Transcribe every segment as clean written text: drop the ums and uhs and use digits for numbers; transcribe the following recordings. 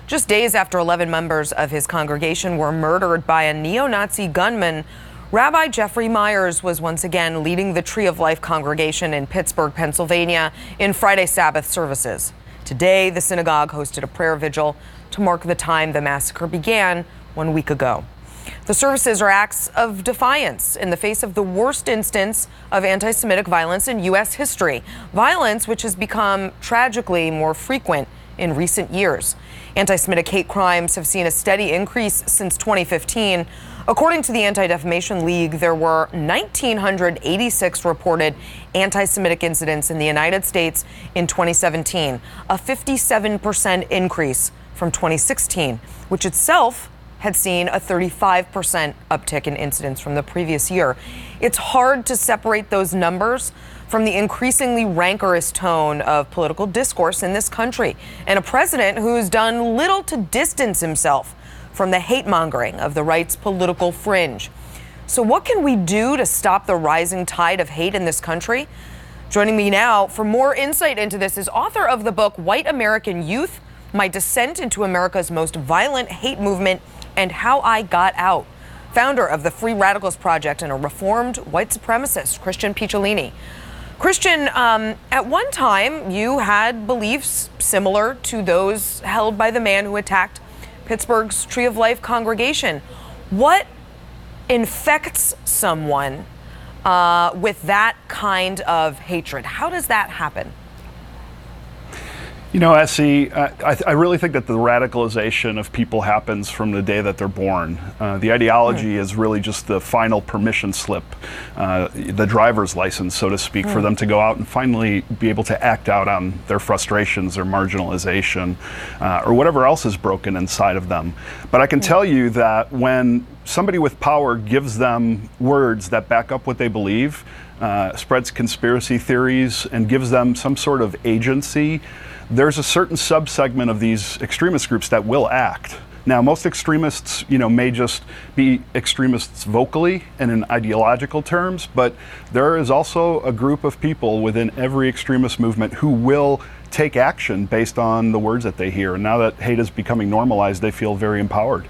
Just days after 11 members of his congregation were murdered by a neo-Nazi gunman, Rabbi Jeffrey Myers was once again leading the Tree of Life congregation in Pittsburgh, Pennsylvania, in Friday Sabbath services. Today, the synagogue hosted a prayer vigil to mark the time the massacre began 1 week ago. The services are acts of defiance in the face of the worst instance of anti-Semitic violence in U.S. history, violence which has become tragically more frequent in recent years. Anti-Semitic hate crimes have seen a steady increase since 2015. According to the Anti-Defamation League, there were 1,986 reported anti-Semitic incidents in the United States in 2017, a 57% increase from 2016, which itself had seen a 35% uptick in incidents from the previous year. It's hard to separate those numbers from the increasingly rancorous tone of political discourse in this country, and a president who's done little to distance himself from the hate-mongering of the right's political fringe. So what can we do to stop the rising tide of hate in this country? Joining me now for more insight into this is author of the book White American Youth: My Descent into America's Most Violent Hate Movement and How I Got Out, founder of the Free Radicals Project and a reformed white supremacist, Christian Picciolini. Christian, at one time you had beliefs similar to those held by the man who attacked Pittsburgh's Tree of Life congregation. What infects someone with that kind of hatred? How does that happen? You know, Essie, I really think that the radicalization of people happens from the day that they're born. The ideology is really just the final permission slip, the driver's license, so to speak, for them to go out and finally be able to act out on their frustrations or marginalization or whatever else is broken inside of them. But I can tell you that when somebody with power gives them words that back up what they believe, spreads conspiracy theories, and gives them some sort of agency, there's a certain subsegment of these extremist groups that will act. Now, most extremists, may just be extremists vocally and in ideological terms, but there is also a group of people within every extremist movement who will take action based on the words that they hear. And now that hate is becoming normalized, they feel very empowered.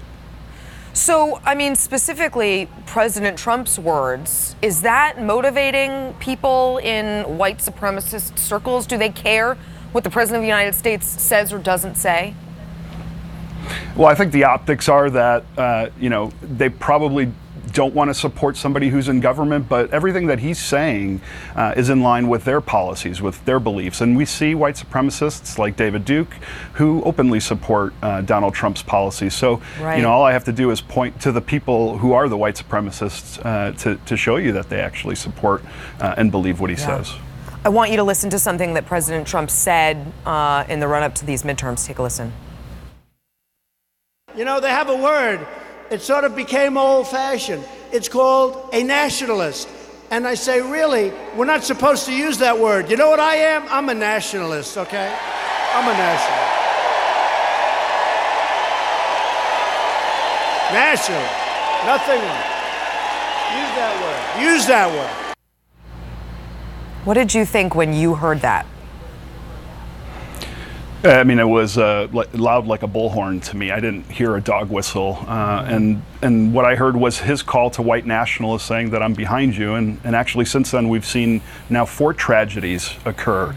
So, specifically President Trump's words, is that motivating people in white supremacist circles? Do they care what the President of the United States says or doesn't say? Well, I think the optics are that, they probably don't want to support somebody who's in government, but everything that he's saying is in line with their policies, with their beliefs. And we see white supremacists like David Duke who openly support Donald Trump's policies. So, all I have to do is point to the people who are the white supremacists to show you that they actually support and believe what he says. I want you to listen to something that President Trump said in the run-up to these midterms. Take a listen. They have a word. It sort of became old-fashioned. It's called a nationalist. And I say, really, we're not supposed to use that word. You know what I am? I'm a nationalist, okay? I'm a nationalist. Nationalist. Nothing wrong. Use that word. Use that word. What did you think when you heard that? It was loud like a bullhorn to me. I didn't hear a dog whistle. And what I heard was his call to white nationalists saying that I'm behind you. And actually, since then, we've seen now 4 tragedies occur.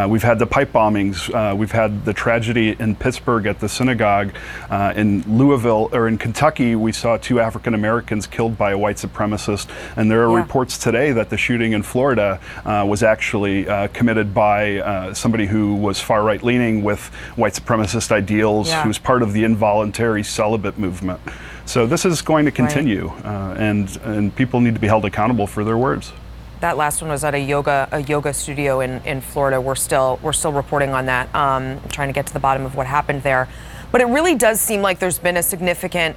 We've had the pipe bombings. We've had the tragedy in Pittsburgh at the synagogue. In Louisville, or in Kentucky, we saw 2 African Americans killed by a white supremacist. And there are reports today that the shooting in Florida was actually committed by somebody who was far right leaning with white supremacist ideals, who's part of the involuntary celibate movement. So this is going to continue, and people need to be held accountable for their words. That last one was at a yoga studio in Florida. We're still reporting on that, trying to get to the bottom of what happened there. But it really does seem like there's been a significant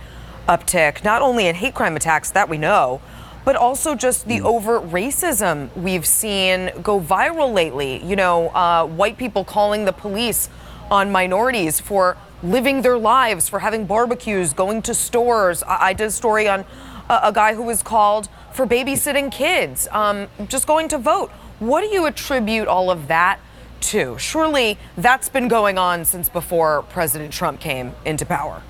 uptick, not only in hate crime attacks that we know, but also just the overt racism we've seen go viral lately. White people calling the police on minorities for living their lives, for having barbecues, going to stores. I did a story on a guy who was called for babysitting kids, just going to vote. What do you attribute all of that too. Surely that's been going on since before President Trump came into power.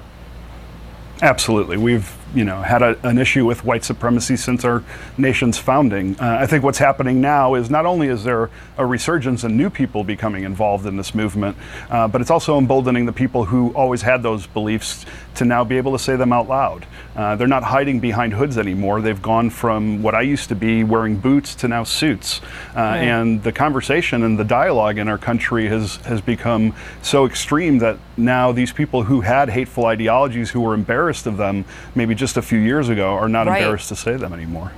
Absolutely. We've had an issue with white supremacy since our nation's founding. I think what's happening now is not only is there a resurgence in new people becoming involved in this movement, but it's also emboldening the people who always had those beliefs to now be able to say them out loud. They're not hiding behind hoods anymore. They've gone from what I used to be wearing boots to now suits. And the conversation and the dialogue in our country has become so extreme that now these people who had hateful ideologies, who were embarrassed of them maybe just a few years ago, are not embarrassed to say them anymore.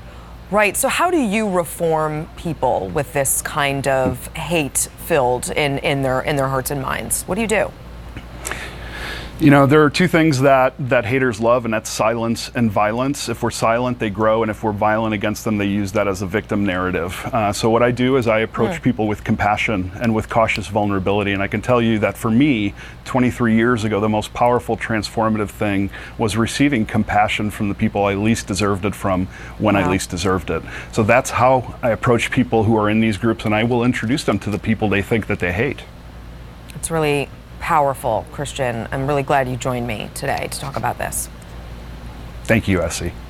Right. So how do you reform people with this kind of hate filled in their hearts and minds? What do you do? There are two things that haters love, and that's silence and violence. If we're silent, they grow, and if we're violent against them, they use that as a victim narrative. So what I do is I approach people with compassion and with cautious vulnerability, and I can tell you that for me, 23 years ago, the most powerful transformative thing was receiving compassion from the people I least deserved it from when I least deserved it. So that's how I approach people who are in these groups, and I will introduce them to the people they think that they hate. It's really powerful, Christian. I'm really glad you joined me today to talk about this. Thank you, Essie.